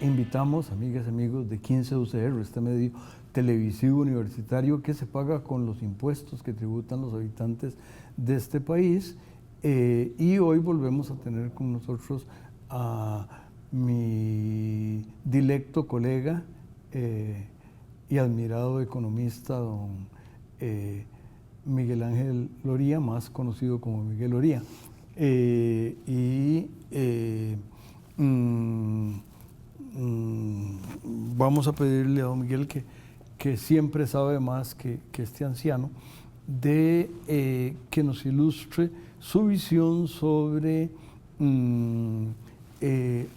Invitamos, amigas y amigos de 15 UCR, este medio televisivo universitario que se paga con los impuestos que tributan los habitantes de este país, y hoy volvemos a tener con nosotros a mi dilecto colega y admirado economista, don Miguel Ángel Loría, más conocido como Miguel Loría. Vamos a pedirle a don Miguel, que siempre sabe más que este anciano, de que nos ilustre su visión sobre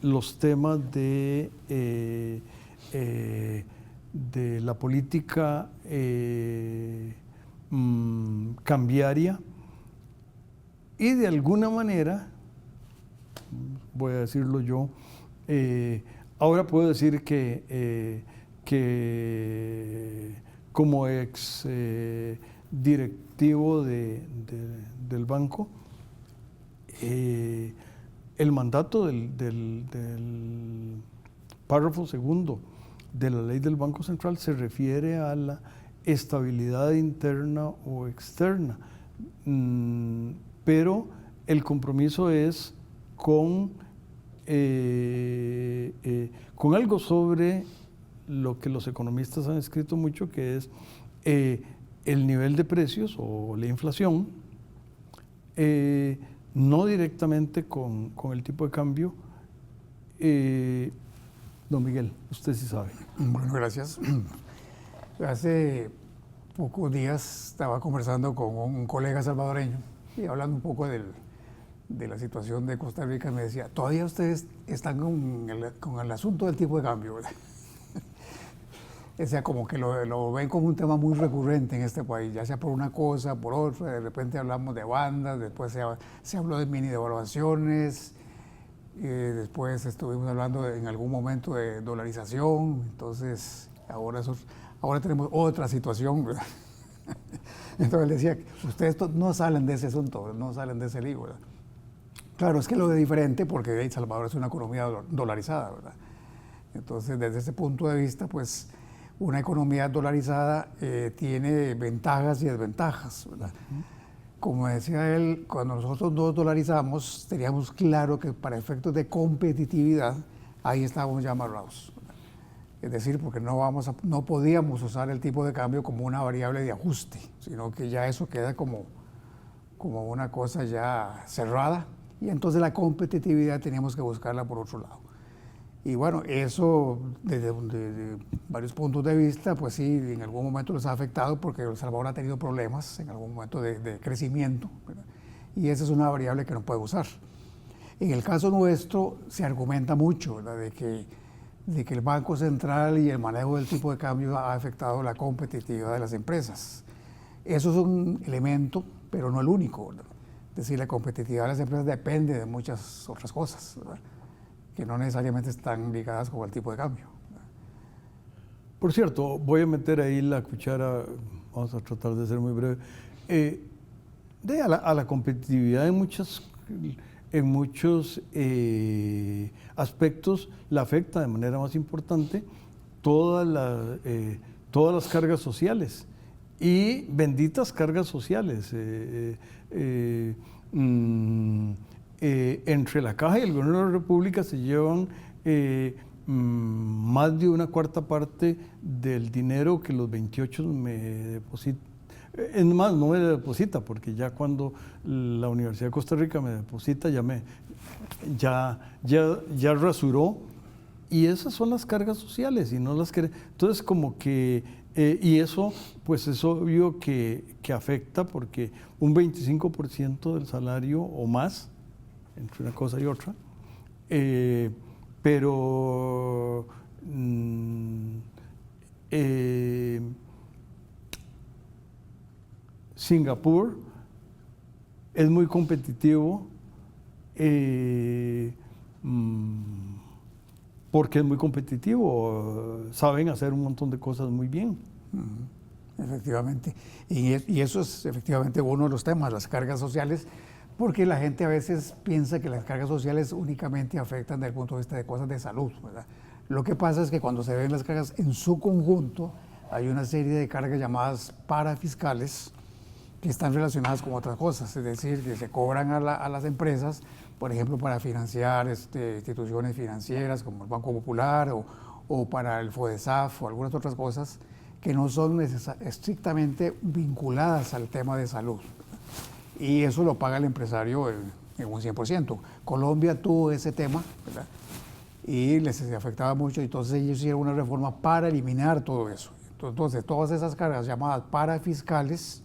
los temas de la política cambiaria y de alguna manera, voy a decirlo yo, ahora puedo decir que como ex directivo del banco, el mandato del párrafo segundo de la ley del Banco Central se refiere a la estabilidad interna o externa, pero el compromiso es con algo sobre lo que los economistas han escrito mucho, que es el nivel de precios o la inflación, no directamente con el tipo de cambio. Don Miguel, usted sí sabe. Bueno, gracias. Hace pocos días estaba conversando con un colega salvadoreño y hablando un poco de la situación de Costa Rica. Me decía, todavía ustedes están con el asunto del tipo de cambio, ¿verdad? O sea, como que lo ven como un tema muy recurrente en este país, ya sea por una cosa, por otra. De repente hablamos de bandas, después se habló de mini devaluaciones, después estuvimos hablando en algún momento de dolarización. Entonces ahora tenemos otra situación, ¿verdad? Entonces él decía, ustedes no salen de ese asunto, no salen de ese lío, ¿verdad? Claro, es que lo de diferente, porque El Salvador es una economía dolarizada, ¿verdad? Entonces, desde ese punto de vista, pues, una economía dolarizada tiene ventajas y desventajas, ¿verdad? Como decía él, cuando nosotros nos dolarizamos, teníamos claro que para efectos de competitividad, ahí estábamos ya amarrados, ¿verdad? Es decir, porque no podíamos usar el tipo de cambio como una variable de ajuste, sino que ya eso queda como una cosa ya cerrada, y entonces la competitividad teníamos que buscarla por otro lado. Y bueno, eso desde varios puntos de vista, pues sí, en algún momento les ha afectado, porque El Salvador ha tenido problemas en algún momento de crecimiento, ¿verdad? Y esa es una variable que no puede usar. En el caso nuestro se argumenta mucho, ¿verdad?, de que el Banco Central y el manejo del tipo de cambio ha afectado la competitividad de las empresas. Eso es un elemento, pero no el único, ¿verdad? Es decir, la competitividad de las empresas depende de muchas otras cosas, ¿verdad?, que no necesariamente están ligadas con el tipo de cambio. Por cierto, voy a meter ahí la cuchara, vamos a tratar de ser muy breve, a la competitividad en muchos aspectos la afecta de manera más importante todas las cargas sociales, y benditas cargas sociales. Entre la Caja y el Gobierno de la República se llevan más de una cuarta parte del dinero que los 28 me depositan. Es más, no me deposita, porque ya cuando la Universidad de Costa Rica me deposita, ya rasuró, y esas son las cargas sociales, y no las que... Entonces, como que... y eso, pues es obvio que afecta, porque un 25% del salario o más, entre una cosa y otra, pero Singapur es muy competitivo porque es muy competitivo, saben hacer un montón de cosas muy bien. Efectivamente. Y eso es efectivamente uno de los temas, las cargas sociales, porque la gente a veces piensa que las cargas sociales únicamente afectan desde el punto de vista de cosas de salud, ¿verdad? Lo que pasa es que cuando se ven las cargas en su conjunto, hay una serie de cargas llamadas parafiscales que están relacionadas con otras cosas, es decir, que se cobran a las empresas, por ejemplo, para financiar instituciones financieras como el Banco Popular o para el FODESAF o algunas otras cosas que no son estrictamente vinculadas al tema de salud. Y eso lo paga el empresario en un 100%. Colombia tuvo ese tema, ¿verdad? Y les afectaba mucho, entonces ellos hicieron una reforma para eliminar todo eso. Entonces, todas esas cargas llamadas parafiscales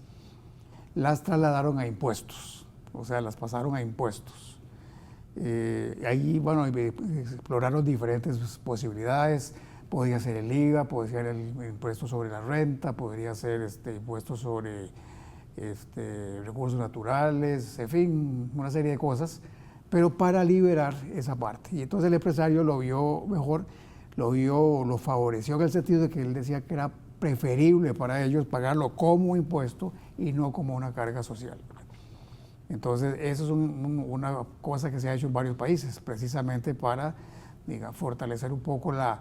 las trasladaron a impuestos, o sea, las pasaron a impuestos. Ahí, bueno, exploraron diferentes posibilidades. Podría ser el IVA, podría ser el impuesto sobre la renta, podría ser impuesto sobre recursos naturales, en fin, una serie de cosas, pero para liberar esa parte. Y entonces el empresario lo vio mejor, lo favoreció en el sentido de que él decía que era preferible para ellos pagarlo como impuesto y no como una carga social. Entonces, eso es una cosa que se ha hecho en varios países, precisamente para, fortalecer un poco la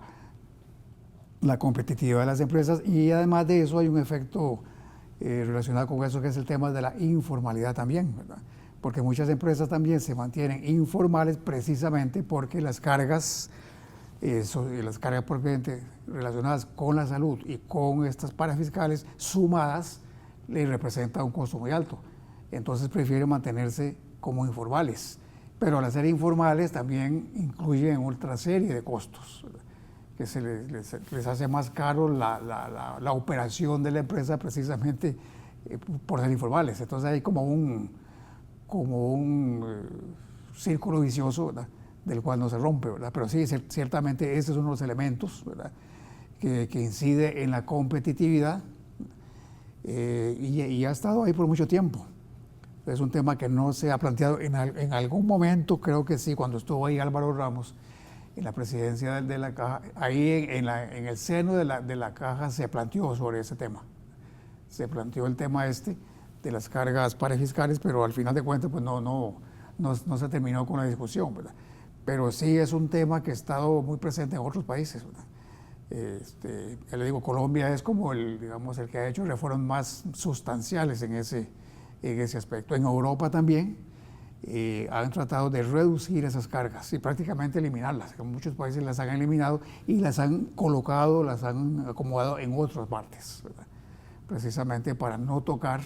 competitividad de las empresas, y además de eso hay un efecto relacionado con eso, que es el tema de la informalidad también, ¿verdad? Porque muchas empresas también se mantienen informales precisamente porque las cargas propiamente relacionadas con la salud y con estas parafiscales sumadas les representan un costo muy alto. Entonces prefieren mantenerse como informales, pero al ser informales también incluyen otra serie de costos, ¿verdad? Que les hace más caro la operación de la empresa precisamente por ser informales. Entonces hay como un círculo vicioso, ¿verdad? Del cual no se rompe, ¿verdad? Pero sí, ciertamente ese es uno de los elementos, ¿verdad? que incide en la competitividad y ha estado ahí por mucho tiempo. Es un tema que no se ha planteado en algún momento, creo que sí, cuando estuvo ahí Álvaro Ramos en la presidencia de la Caja, ahí en el seno de la Caja se planteó sobre ese tema. Se planteó el tema de las cargas parafiscales, pero al final de cuentas pues no se terminó con la discusión, ¿verdad? Pero sí es un tema que ha estado muy presente en otros países, ¿verdad? Ya le digo, Colombia es como el que ha hecho reformas más sustanciales en ese aspecto. En Europa también han tratado de reducir esas cargas y prácticamente eliminarlas. En muchos países las han eliminado y las han colocado, las han acomodado en otras partes, ¿verdad? Precisamente para no tocar,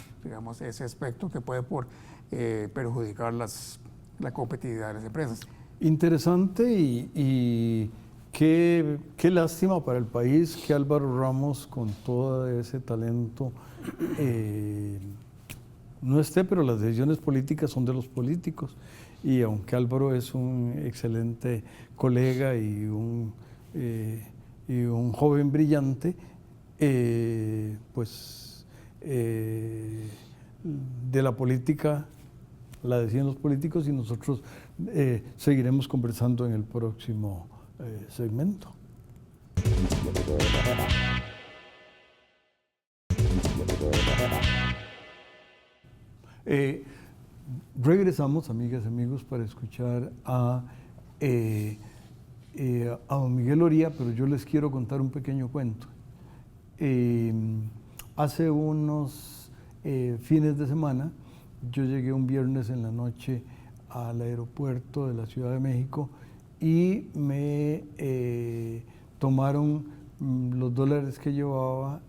ese aspecto que puede perjudicar la competitividad de las empresas. Interesante y qué lástima para el país que Álvaro Ramos, con todo ese talento, no esté, pero las decisiones políticas son de los políticos. Y aunque Álvaro es un excelente colega y un joven brillante, de la política la deciden los políticos y nosotros seguiremos conversando en el próximo segmento. Regresamos, amigas y amigos, para escuchar a don Miguel Oría, pero yo les quiero contar un pequeño cuento. Hace unos fines de semana, yo llegué un viernes en la noche al aeropuerto de la Ciudad de México y me tomaron los dólares que llevaba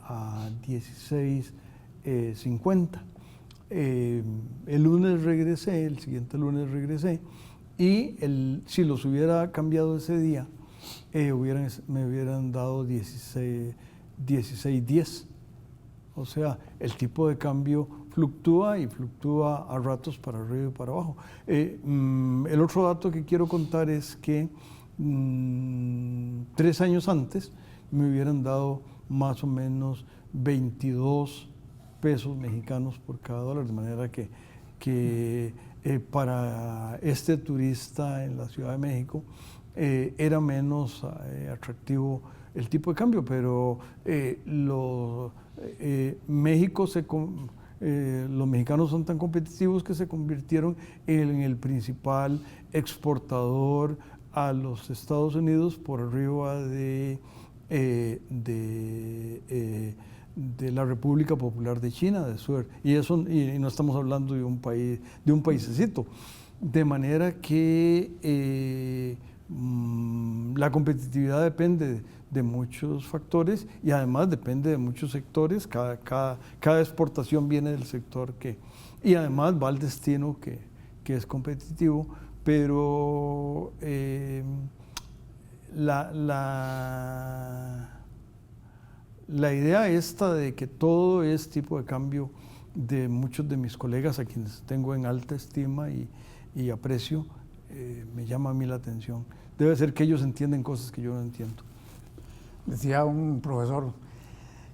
a 16.50. El lunes regresé, el siguiente lunes regresé, y si los hubiera cambiado ese día, me hubieran dado 16.10. O sea, el tipo de cambio fluctúa y fluctúa a ratos para arriba y para abajo. El otro dato que quiero contar es que 3 años antes me hubieran dado más o menos 22 pesos mexicanos por cada dólar, de manera que para este turista en la Ciudad de México era menos atractivo el tipo de cambio, pero México los mexicanos son tan competitivos que se convirtieron en el principal exportador a los Estados Unidos por arriba de la República Popular de China, de Suez, y no estamos hablando de un paísecito, de manera que la competitividad depende de muchos factores y además depende de muchos sectores. Cada exportación viene del sector y además va al destino que es competitivo, pero la idea esta de que todo es tipo de cambio de muchos de mis colegas a quienes tengo en alta estima y aprecio, me llama a mí la atención. Debe ser que ellos entienden cosas que yo no entiendo. Decía un profesor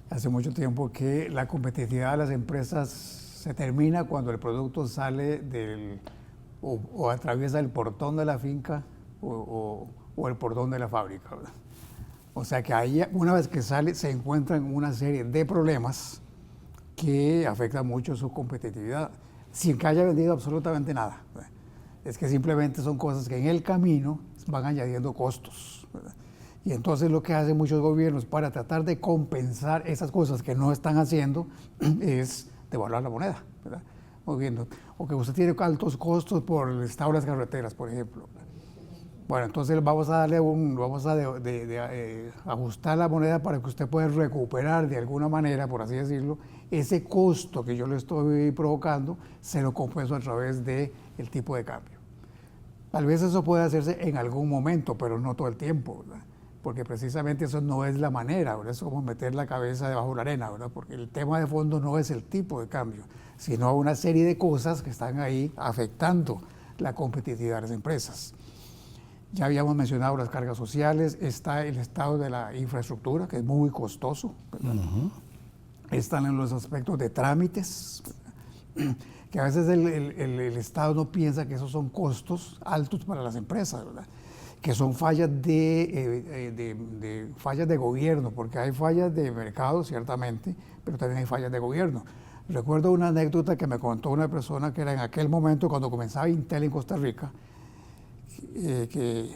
hace mucho tiempo que la competitividad de las empresas se termina cuando el producto sale o atraviesa el portón de la finca o el portón de la fábrica, ¿verdad? O sea que ahí, una vez que sale, se encuentran una serie de problemas que afectan mucho su competitividad, sin que haya vendido absolutamente nada, ¿verdad? Es que simplemente son cosas que en el camino van añadiendo costos, ¿verdad? Y entonces lo que hacen muchos gobiernos para tratar de compensar esas cosas que no están haciendo es devaluar la moneda, ¿verdad? O que usted tiene altos costos por el estado de las carreteras, por ejemplo. Bueno, entonces vamos a ajustar la moneda para que usted pueda recuperar de alguna manera, por así decirlo, ese costo que yo le estoy provocando, se lo compenso a través del tipo de cambio. Tal vez eso puede hacerse en algún momento, pero no todo el tiempo, ¿verdad? Porque precisamente eso no es la manera, ¿verdad? Es como meter la cabeza debajo de la arena, ¿verdad? Porque el tema de fondo no es el tipo de cambio, sino una serie de cosas que están ahí afectando la competitividad de las empresas. Ya habíamos mencionado las cargas sociales, está el estado de la infraestructura, que es muy costoso, ¿verdad? Están en los aspectos de trámites, que a veces el Estado no piensa que esos son costos altos para las empresas, ¿verdad? Que son fallas fallas de gobierno, porque hay fallas de mercado, ciertamente, pero también hay fallas de gobierno. Recuerdo una anécdota que me contó una persona que era en aquel momento cuando comenzaba Intel en Costa Rica, que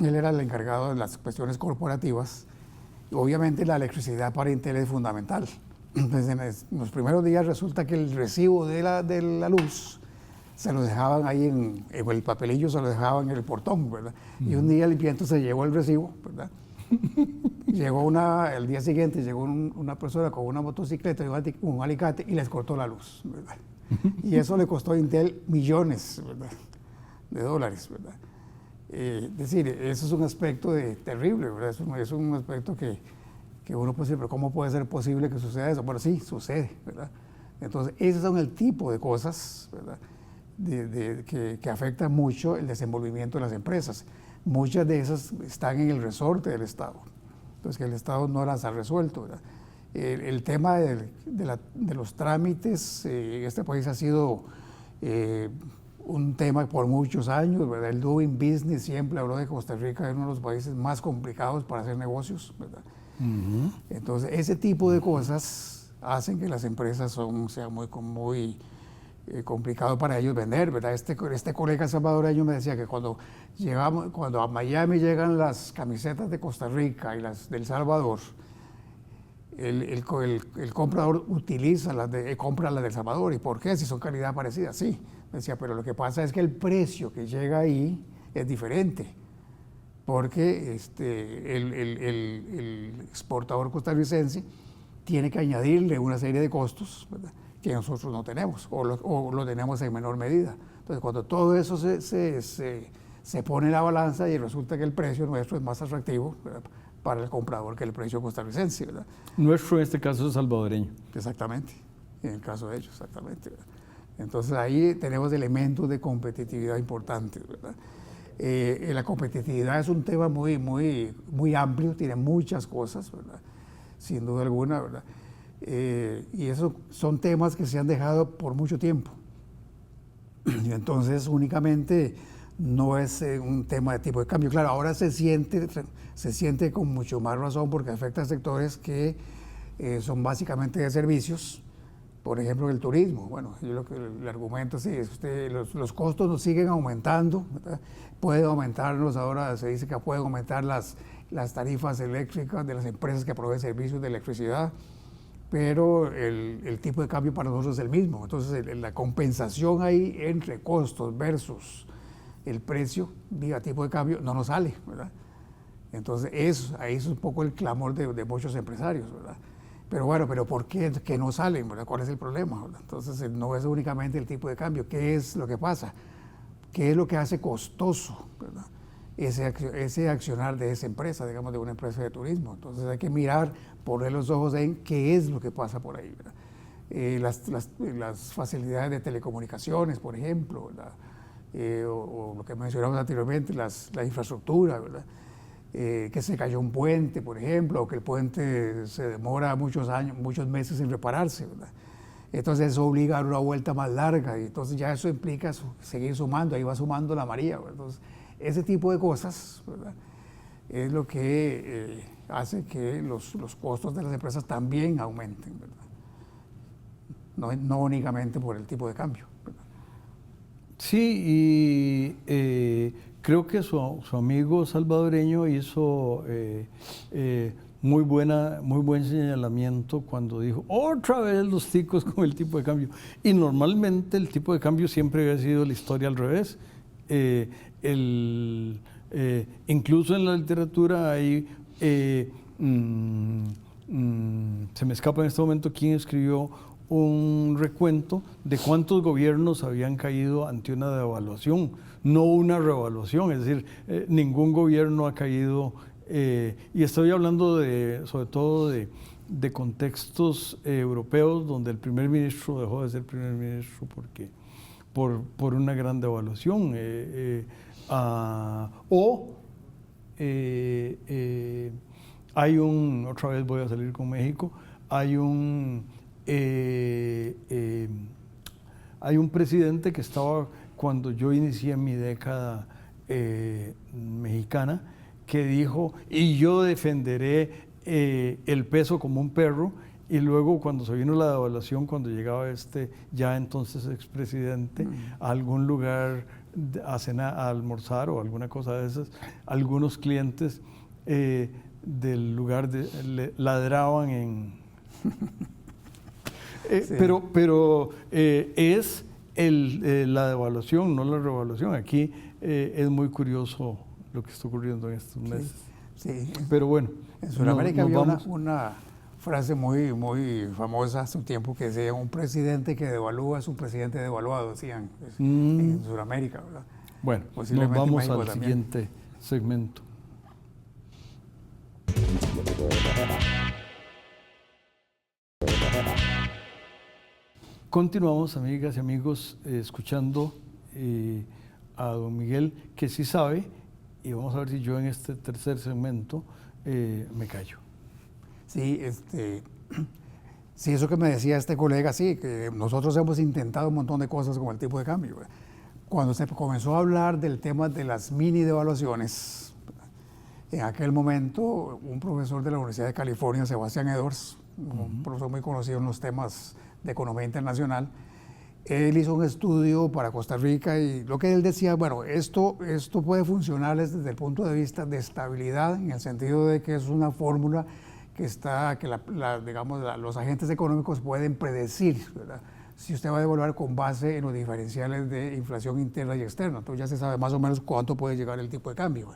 él era el encargado de las cuestiones corporativas. Obviamente la electricidad para Intel es fundamental. Entonces, en los primeros días resulta que el recibo de la luz se lo dejaban ahí en el papelillo, se lo dejaban en el portón, ¿verdad? Y un día el viento se llevó el recibo, ¿verdad? El día siguiente llegó una persona con una motocicleta y un alicate y les cortó la luz, ¿verdad? Y eso le costó a Intel millones, ¿verdad?, de dólares, ¿verdad? Es decir, eso es un aspecto terrible, ¿verdad? Es un aspecto que uno puede decir, pero ¿cómo puede ser posible que suceda eso? Bueno, sí, sucede, ¿verdad? Entonces, esos son el tipo de cosas, ¿verdad?, que afectan mucho el desenvolvimiento de las empresas. Muchas de esas están en el resorte del Estado, entonces que el Estado no las ha resuelto, ¿verdad? El tema de los trámites en este país ha sido un tema por muchos años, ¿verdad? El doing business siempre habló de Costa Rica, es uno de los países más complicados para hacer negocios, ¿verdad? Entonces, ese tipo de cosas hacen que las empresas sea muy complicado para ellos vender, ¿verdad? Este colega salvadoreño me decía que cuando a Miami llegan las camisetas de Costa Rica y las del Salvador, el comprador compra las del Salvador. ¿Y por qué? Si son calidad parecida. Sí, me decía, pero lo que pasa es que el precio que llega ahí es diferente, porque el exportador costarricense tiene que añadirle una serie de costos, ¿verdad?, que nosotros no tenemos, o lo tenemos en menor medida. Entonces, cuando todo eso se pone en la balanza y resulta que el precio nuestro es más atractivo, ¿verdad?, para el comprador que el precio costarricense, ¿verdad? Nuestro, en este caso, es salvadoreño. Exactamente, en el caso de ellos, exactamente, ¿verdad? Entonces, ahí tenemos elementos de competitividad importantes, ¿verdad? La competitividad es un tema muy amplio, tiene muchas cosas, ¿verdad?, sin duda alguna, ¿verdad? Y eso son temas que se han dejado por mucho tiempo. Y entonces únicamente no es un tema de tipo de cambio. Claro, ahora se siente con mucho más razón porque afecta a sectores que son básicamente de servicios, por ejemplo el turismo. Bueno, yo lo que el argumento sí es que los costos nos siguen aumentando, ¿verdad? Pueden aumentarnos, ahora se dice que pueden aumentar las tarifas eléctricas de las empresas que proveen servicios de electricidad, pero el tipo de cambio para nosotros es el mismo. Entonces la compensación ahí entre costos versus el precio vía tipo de cambio no nos sale, ¿verdad? Entonces ahí es un poco el clamor de muchos empresarios, ¿verdad? Pero bueno, ¿pero por qué que no salen, ¿verdad? ¿Cuál es el problema, ¿verdad? Entonces no es únicamente el tipo de cambio. ¿Qué es lo que pasa? ¿Qué es lo que hace costoso, ¿verdad? Ese accionar de esa empresa, digamos, de una empresa de turismo? Entonces hay que mirar, poner los ojos en qué es lo que pasa por ahí, ¿verdad? Las facilidades de telecomunicaciones, por ejemplo, ¿verdad? O lo que mencionamos anteriormente, la infraestructura, ¿verdad? Que se cayó un puente, por ejemplo, o que el puente se demora muchos meses en repararse, ¿verdad? Entonces eso obliga a dar una vuelta más larga y entonces ya eso implica seguir sumando, ahí va sumando la María, ¿verdad? Entonces ese tipo de cosas, ¿verdad? Es lo que hace que los costos de las empresas también aumenten, ¿verdad? No únicamente por el tipo de cambio, ¿verdad? Sí, y creo que su amigo salvadoreño hizo muy buen señalamiento cuando dijo, otra vez los ticos con el tipo de cambio. Y normalmente el tipo de cambio siempre había sido la historia al revés. Incluso en la literatura hay, se me escapa en este momento quién escribió un recuento de cuántos gobiernos habían caído ante una devaluación, no una revaluación, es decir, ningún gobierno ha caído, y estoy hablando sobre todo de contextos europeos donde el primer ministro dejó de ser primer ministro por una gran devaluación, hay otra vez voy a salir con México, hay un presidente que estaba cuando yo inicié mi década mexicana, que dijo, y yo defenderé el peso como un perro, y luego cuando se vino la devaluación, cuando llegaba ya entonces expresidente a algún lugar a cenar, a almorzar o alguna cosa de esas, algunos clientes del lugar ladraban en... Sí. Pero es la devaluación, no la revaluación. Aquí es muy curioso lo que está ocurriendo en estos meses. Sí. Pero bueno. En Sudamérica había una frase muy famosa hace un tiempo que decía, un presidente que devalúa es un presidente devaluado, decían en Sudamérica, ¿verdad? Bueno, nos vamos al siguiente segmento. Continuamos, amigas y amigos, escuchando a don Miguel, que sí sabe, y vamos a ver si yo en este tercer segmento me callo. Sí, sí, eso que me decía este colega, sí, que nosotros hemos intentado un montón de cosas con el tipo de cambio. Cuando se comenzó a hablar del tema de las mini devaluaciones, en aquel momento un profesor de la Universidad de California, Sebastián Edwards, un profesor muy conocido en los temas de economía internacional, él hizo un estudio para Costa Rica y lo que él decía, bueno, esto puede funcionar desde el punto de vista de estabilidad, en el sentido de que es una fórmula que los agentes económicos pueden predecir, ¿verdad? Si usted va a devaluar con base en los diferenciales de inflación interna y externa, entonces ya se sabe más o menos cuánto puede llegar el tipo de cambio.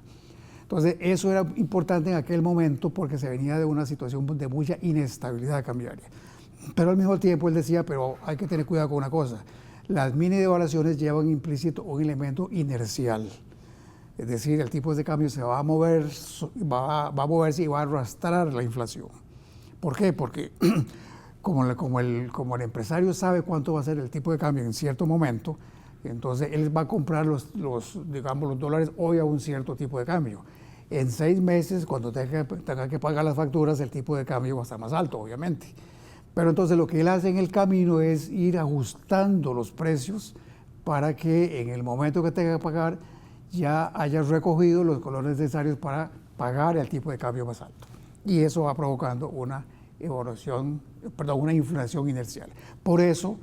Entonces eso era importante en aquel momento porque se venía de una situación de mucha inestabilidad cambiaria. Pero al mismo tiempo él decía, pero hay que tener cuidado con una cosa, las mini devaluaciones llevan implícito un elemento inercial. Es decir, el tipo de cambio se va a mover, va a moverse y va a arrastrar la inflación. ¿Por qué? Porque como el empresario sabe cuánto va a ser el tipo de cambio en cierto momento, entonces él va a comprar los dólares hoy a un cierto tipo de cambio. En 6 meses, cuando tenga que pagar las facturas, el tipo de cambio va a estar más alto, obviamente. Pero entonces lo que él hace en el camino es ir ajustando los precios para que en el momento que tenga que pagar ya haya recogido los colores necesarios para pagar el tipo de cambio más alto. Y eso va provocando una una inflación inercial. Por eso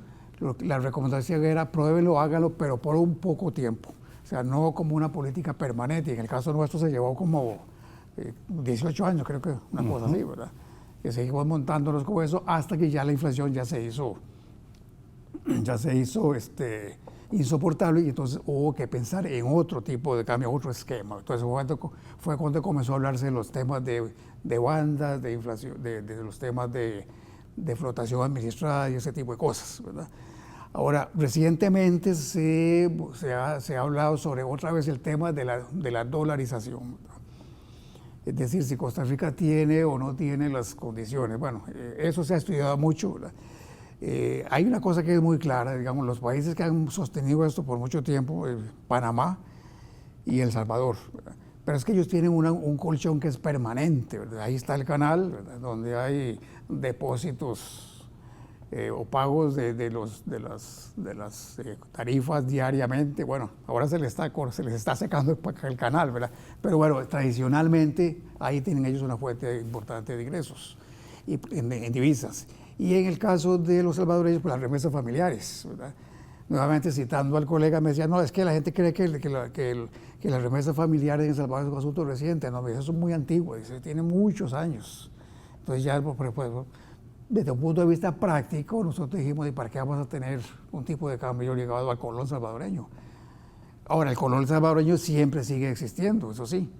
la recomendación era pruébelo, hágalo, pero por un poco tiempo. O sea, no como una política permanente. En el caso nuestro se llevó como 18 años, creo que una cosa así, ¿verdad? Que seguimos montándonos con eso hasta que ya la inflación ya se hizo insoportable y entonces hubo que pensar en otro tipo de cambio, otro esquema. Entonces fue cuando comenzó a hablarse de los temas de bandas, de inflación, de los temas de flotación administrada y ese tipo de cosas, ¿verdad? Ahora, recientemente se ha hablado sobre otra vez el tema de la dolarización, ¿verdad? Es decir, si Costa Rica tiene o no tiene las condiciones. Bueno, eso se ha estudiado mucho, ¿verdad? Hay una cosa que es muy clara, digamos, los países que han sostenido esto por mucho tiempo, Panamá y El Salvador, ¿verdad? Pero es que ellos tienen un colchón que es permanente, ¿verdad? Ahí está el canal, ¿verdad? Donde hay depósitos o pagos de las tarifas diariamente. Bueno, ahora se les está secando el canal, ¿verdad? Pero bueno, tradicionalmente ahí tienen ellos una fuente importante de ingresos en divisas. Y en el caso de los salvadoreños, pues las remesas familiares, ¿verdad? Nuevamente citando al colega, me decía, no, es que la gente cree que las remesas familiares en El Salvador es un asunto reciente. No, eso es muy antiguo, dice, tiene muchos años. Entonces ya, pues, desde un punto de vista práctico, nosotros dijimos, ¿y para qué vamos a tener un tipo de cambio ligado al colón salvadoreño? Ahora, el colón salvadoreño siempre sigue existiendo, eso sí.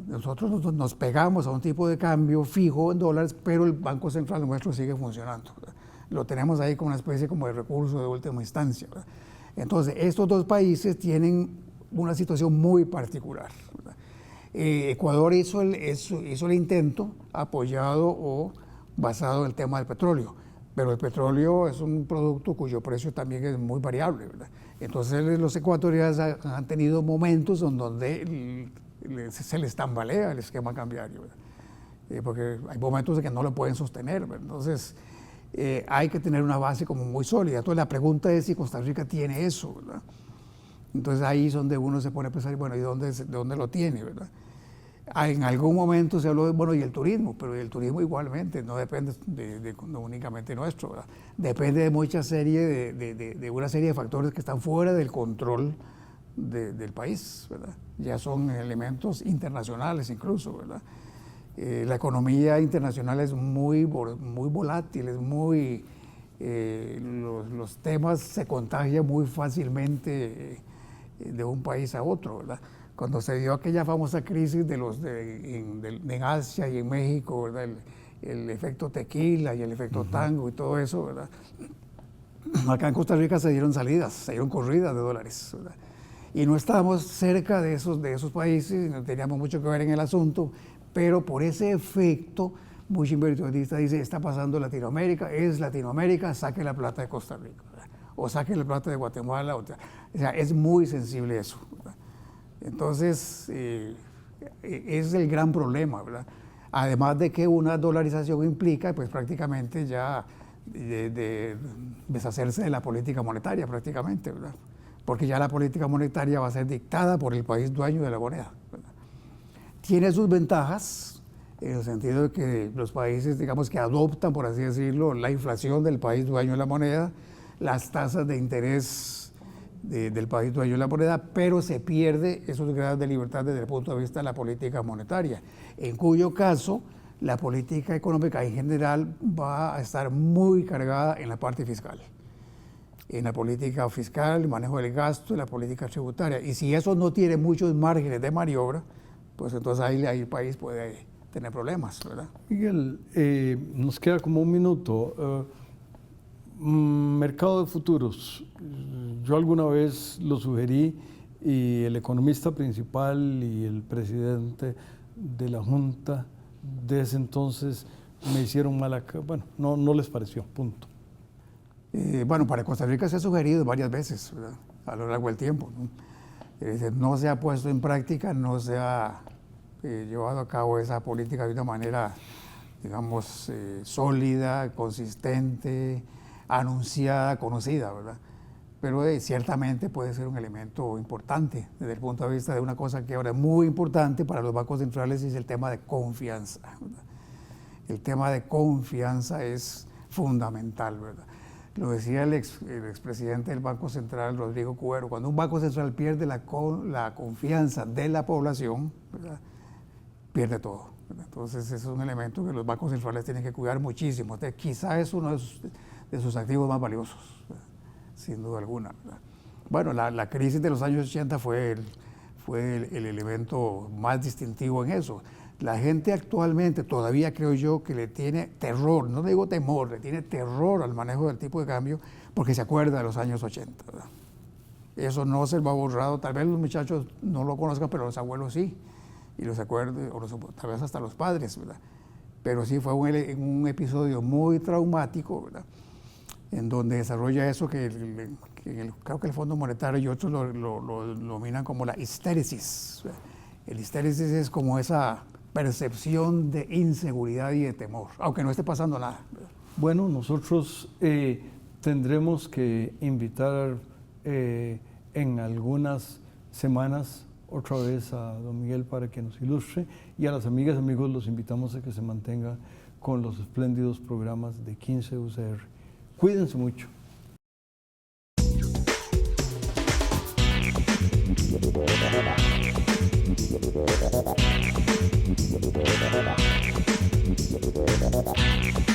Nosotros nos pegamos a un tipo de cambio fijo en dólares, pero el Banco Central nuestro sigue funcionando, ¿verdad? Lo tenemos ahí como una especie como de recurso de última instancia, ¿verdad? Entonces, estos dos países tienen una situación muy particular, ¿verdad? Ecuador hizo el intento apoyado o basado en el tema del petróleo, pero el petróleo es un producto cuyo precio también es muy variable, ¿verdad? Entonces, los ecuatorianos han tenido momentos en donde se les tambalea el esquema cambiario, porque hay momentos en que no lo pueden sostener, ¿verdad? Entonces hay que tener una base como muy sólida. Entonces la pregunta es si Costa Rica tiene eso, ¿verdad? Entonces ahí es donde uno se pone a pensar, bueno, ¿y dónde lo tiene, verdad? En algún momento se habló de, bueno, y el turismo, pero el turismo igualmente no depende no únicamente nuestro, ¿verdad? Depende de mucha serie, de una serie de factores que están fuera del control del país, ¿verdad? Ya son elementos internacionales incluso, ¿verdad? La economía internacional es muy volátil, los temas se contagian muy fácilmente de un país a otro, ¿verdad? Cuando se dio aquella famosa crisis en Asia y en México, ¿verdad? El efecto tequila y el efecto tango y todo eso, ¿verdad? Acá en Costa Rica se dieron corridas de dólares, ¿verdad? Y no estábamos cerca de esos países, no teníamos mucho que ver en el asunto, pero por ese efecto, muchos inversionistas dicen, está pasando Latinoamérica, saque la plata de Costa Rica, ¿verdad? O saque la plata de Guatemala, o sea, es muy sensible eso, ¿verdad? Entonces, es el gran problema, ¿verdad? Además de que una dolarización implica, pues prácticamente ya de deshacerse de la política monetaria, prácticamente, ¿verdad? Porque ya la política monetaria va a ser dictada por el país dueño de la moneda, ¿verdad? Tiene sus ventajas, en el sentido de que los países, digamos, que adoptan, por así decirlo, la inflación del país dueño de la moneda, las tasas de interés del país dueño de la moneda, pero se pierde esos grados de libertad desde el punto de vista de la política monetaria, en cuyo caso la política económica en general va a estar muy cargada en la parte fiscal, en la política fiscal, el manejo del gasto y la política tributaria. Y si eso no tiene muchos márgenes de maniobra, pues entonces ahí el país puede tener problemas, ¿verdad? Miguel, nos queda como un minuto. Mercado de futuros. Yo alguna vez lo sugerí y el economista principal y el presidente de la Junta de ese entonces me hicieron bueno, no les pareció, punto. Bueno, para Costa Rica se ha sugerido varias veces, ¿verdad? A lo largo del tiempo, ¿no? No se ha puesto en práctica, no se ha llevado a cabo esa política de una manera digamos, sólida, consistente, anunciada, conocida, ¿verdad? Pero ciertamente puede ser un elemento importante desde el punto de vista de una cosa que ahora es muy importante para los bancos centrales, es el tema de confianza, ¿verdad? El tema de confianza es fundamental, ¿verdad? Lo decía el expresidente del Banco Central, Rodrigo Cubero, cuando un banco central pierde la confianza de la población, ¿verdad?, pierde todo, ¿verdad? Entonces, eso es un elemento que los bancos centrales tienen que cuidar muchísimo. Entonces, quizá es uno de sus activos más valiosos, ¿verdad?, sin duda alguna, ¿verdad? Bueno, la crisis de los años 80 fue el elemento más distintivo en eso. La gente actualmente todavía creo yo que le tiene terror, no digo temor, le tiene terror al manejo del tipo de cambio porque se acuerda de los años 80, ¿verdad? Eso no se va borrado, tal vez los muchachos no lo conozcan, pero los abuelos sí, y los acuerdan, tal vez hasta los padres, ¿verdad? Pero sí fue un episodio muy traumático, ¿verdad?, en donde desarrolla eso que creo que el Fondo Monetario y otros lo denominan como la histéresis, ¿verdad? El histéresis es como esa percepción de inseguridad y de temor, aunque no esté pasando nada. Bueno, nosotros tendremos que invitar en algunas semanas otra vez a don Miguel para que nos ilustre, y a las amigas y amigos los invitamos a que se mantengan con los espléndidos programas de 15 UCR. Cuídense mucho. Thank you.